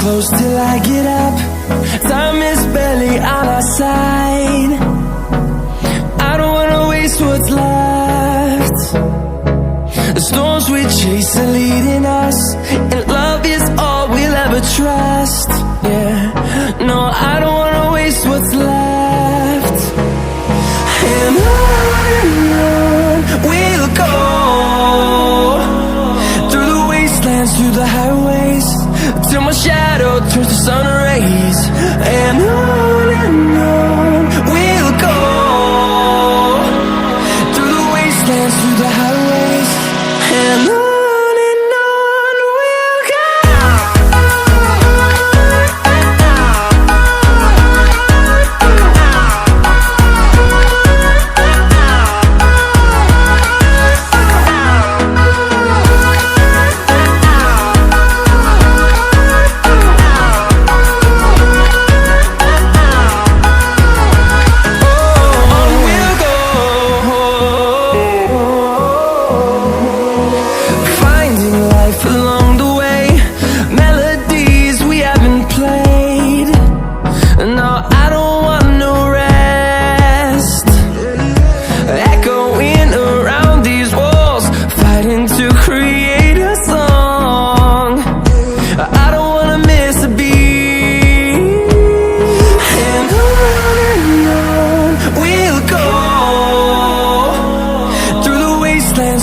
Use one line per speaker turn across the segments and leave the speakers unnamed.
close till I get up. Time is barely on our side. I don't wanna waste what's left. The storms we chase are leading us, and love is all we'll ever trust. Yeah, no, I don't wanna waste what's left. And on we'll go, through the wastelands, through the highways, till my shadow turns to sun rays. And on we'll go, through the wastelands, through the highways, and on we'll go.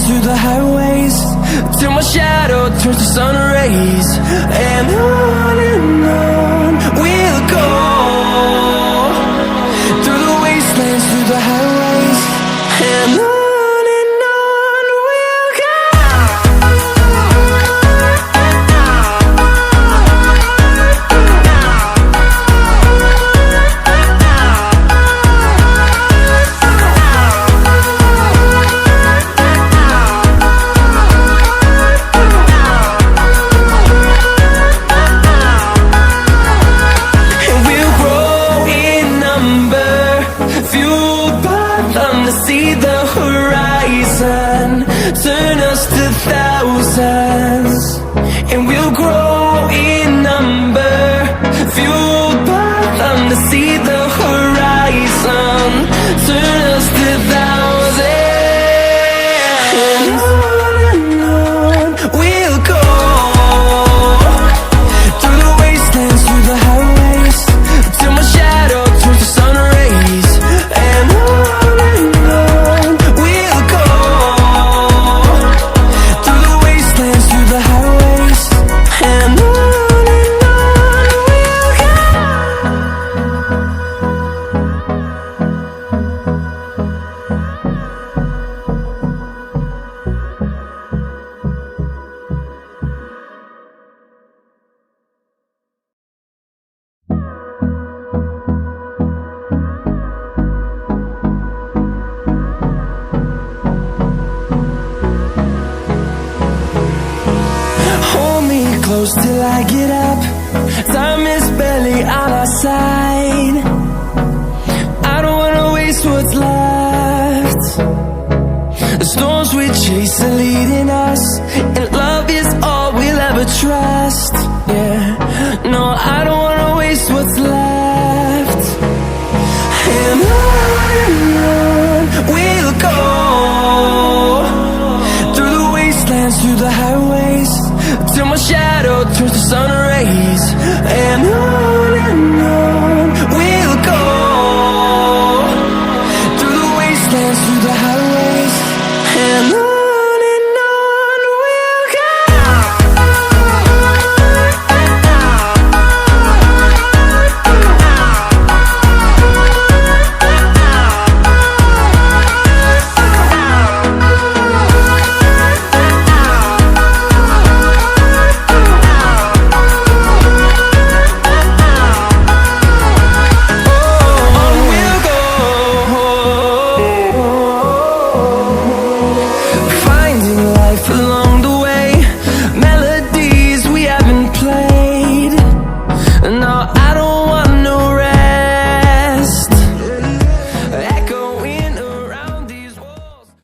Through the highways, till my shadow turns to sun rays. And on we'll go, through the wastelands, through the highways, and on we'll go. See the horizon, turn us to thousands, and we'll grow in number, fueled by them to see the horizon, turn us to thousands. And on we'll go, through the wastelands, through the highways, till my shadow turns to sun rays. And close till I get up. Time is barely on our side. I don't wanna waste what's left. The storms we chase are leading us, and love is all we'll ever trust. Yeah, no, I don't wanna waste what's left.